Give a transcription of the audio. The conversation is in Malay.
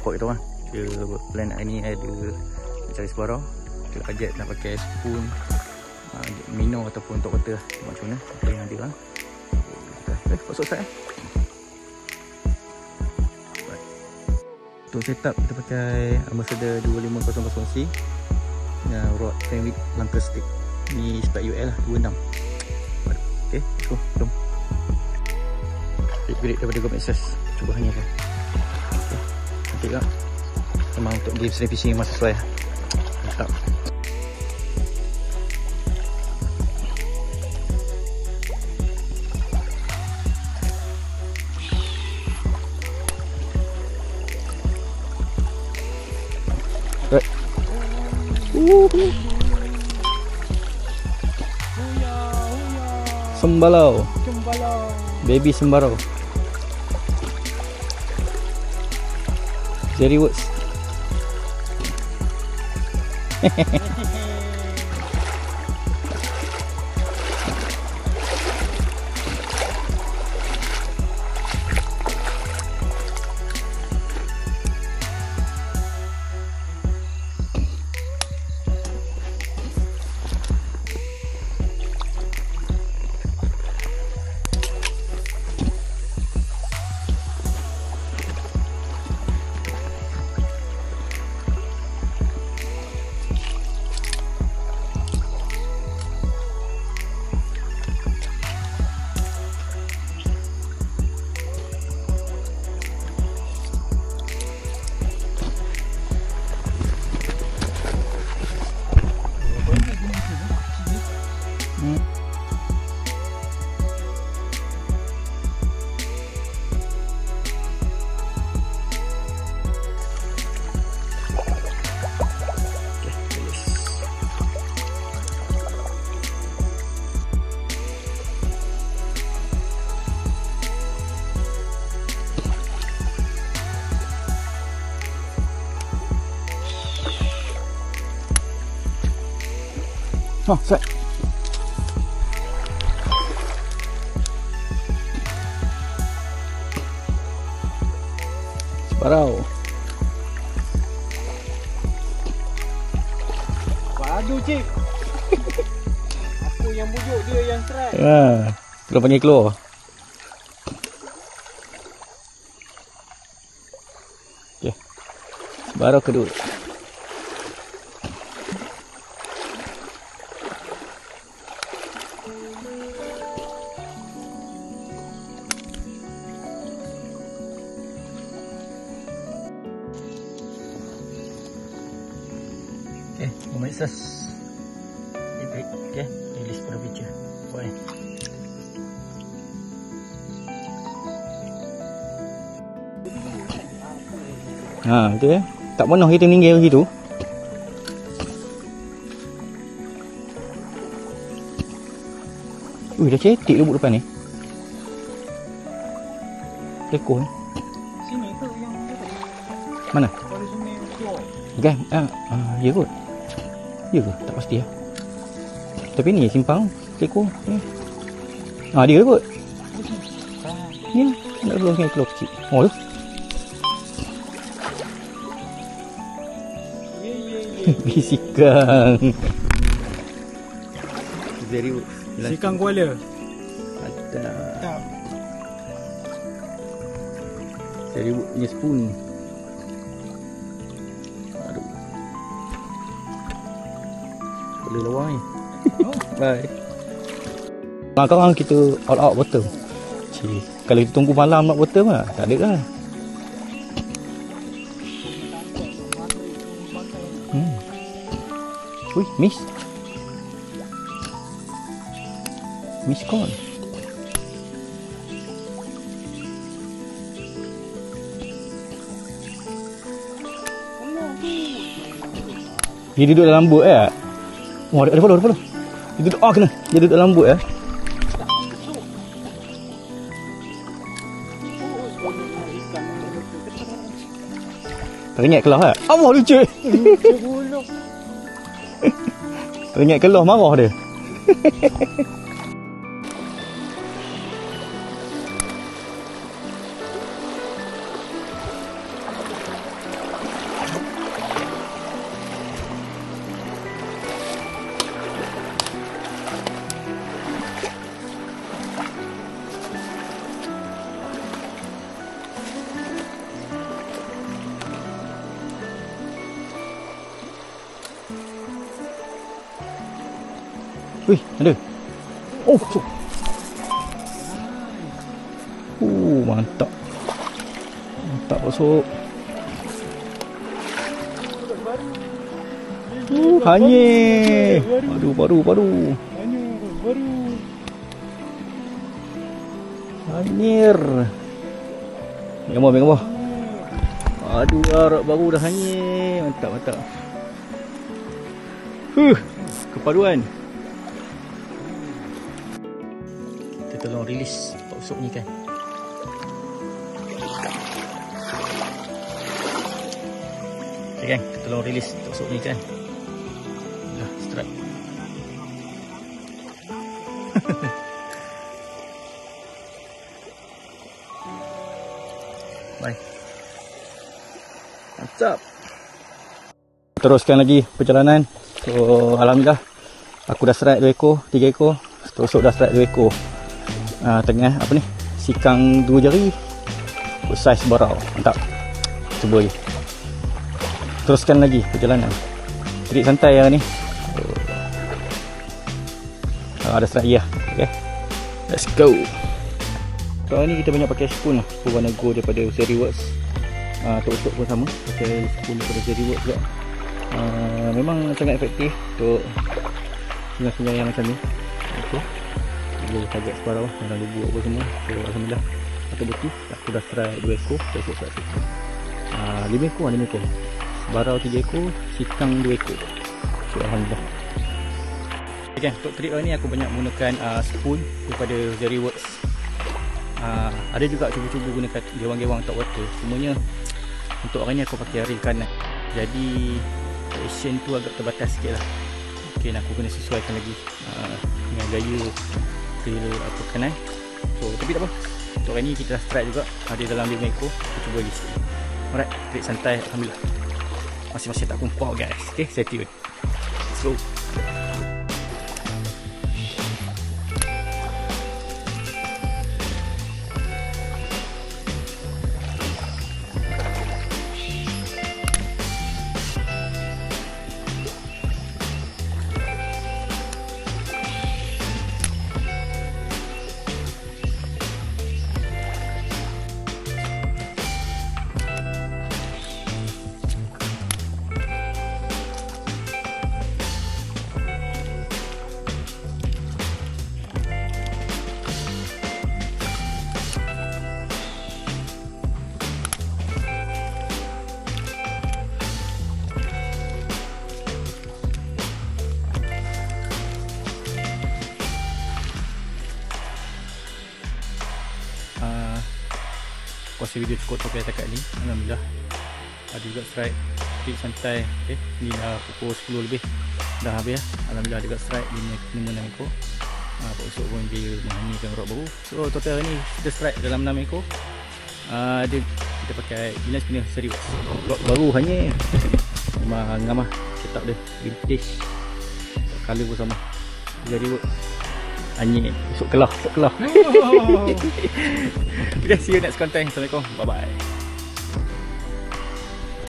support kita orang. Dia plan hari ni ada cari sebarau. Kita ajak nak pakai spoon, minum ataupun untuk water macam mana apa yang ada lah. Masuk side Untuk setup kita pakai Ambassador 2500C dan rod 10 week langkah stick. Ni spek UL lah 26. Okay, let's go. Jom. Upgrade daripada Go Access. Cuba hanya kan. Okay. Cantik tak? Memang untuk game sling fishing memang sesuai. Mantap. Right. Sembalau. Baby sembarau. Jerry Woods. Oh, set. Sebarau. Padu cik. Aku yang bujuk dia yang try. Kalau panggil keluar. Okay. Sebarau kedua. Okay, memeriksa ibrik. Okay, release pada picture. Boleh. Betul ya. Tak pernah kita meninggal begitu. Dah cetik lubuk depan ni. Ekor ni. Sini tu yang mana? pada sungai keluar. Kan? Ya kot. Ya ke? Tak pasti lah. Tapi ni simpang ekor ni. Dia kot. Ni nak keluar sungai keluar kecil. Oh tu. Bisikang. Very good. Sikang Kuala. Ada. Very good punya spoon. Aduh. Boleh lawa ni. Bye. Kawan-kawan kita all out bottom. Cik, kalau kita tunggu malam nak bottom lah, tak ada lah. Ui, miss. Miss call. Dia duduk dalam bot eh. Oh, ada follow. Dia duduk, kena. Dia duduk dalam bot eh. Teringat kelah eh. Allah lucu. Teringat kelah marah dia. Wih, ada. Oh, so. Mantap. Mantap masuk. Hanyir. Aduh, baru. Hanyir. Ambil gambar. Aduh, arak baru dah hanyir. Mantap. Kepaduan. Kita tolong rilis tok usuk ni kan. Okay kan, kita tolong rilis tok usuk ni kan. Dah, strike. Bye. Mantap. Teruskan lagi perjalanan. So, alhamdulillah aku dah strike 2 ekor, 3 ekor. Tok dah strike 2 ekor. Tengah apa ni? Sikang 2 jari. Saiz barau. Mantap. Cuba je. Teruskan lagi perjalanan. Trik santai hari ni. Ada strike ya. Okay. Let's go. Kali ni kita banyak pakai spoon lah. Spoon warna gold daripada Zeriworks. Tok pun sama. Pakai spoon daripada Zeriworks juga. Memang sangat efektif untuk sungai-sungai yang macam ni. Okay. Boleh target separuh dalam lubuk apa semua. So alhamdulillah patut bukti aku dah strike 2 ekor, besok strike 5 ekor. Barau 3 ekor, sikang 2 ekor. So alhamdulillah. Okay, untuk trik ni aku banyak menggunakan spoon daripada Zeriworks. Ada juga cuba-cuba gunakan gewang-gewang top water. Semuanya untuk hari ni aku pakai reel kanan. Jadi action tu agak terbatas sikit lah. Mungkin aku kena sesuaikan lagi dengan gaya reel apa kanan. So tapi tak apa, untuk hari ni kita dah strike juga. Ada dalam 5 ekor. Kita cuba lagi sikit. Alright, trik santai alhamdulillah. Masih tak kumpul guys. Okay, stay tune. Let's go. Kuasa video cukup sampai dekat ni. Alhamdulillah ada juga strike trik santai. Okay, ni dah pukul 10 lebih dah habis. Alhamdulillah ada juga strike 5-6 ekor. Pak Usuk pun dia menghanyirkan rod baru. So total hari ni kita strike dalam 6 ekor. Kita pakai inline spinner Zeriworks. Rod baru hanyir. Memang ngamah setup dia vintage. Color pun sama. Zeriworks. Hanyir. Esok kelah. Okay, see you next content. Assalamualaikum. Bye bye.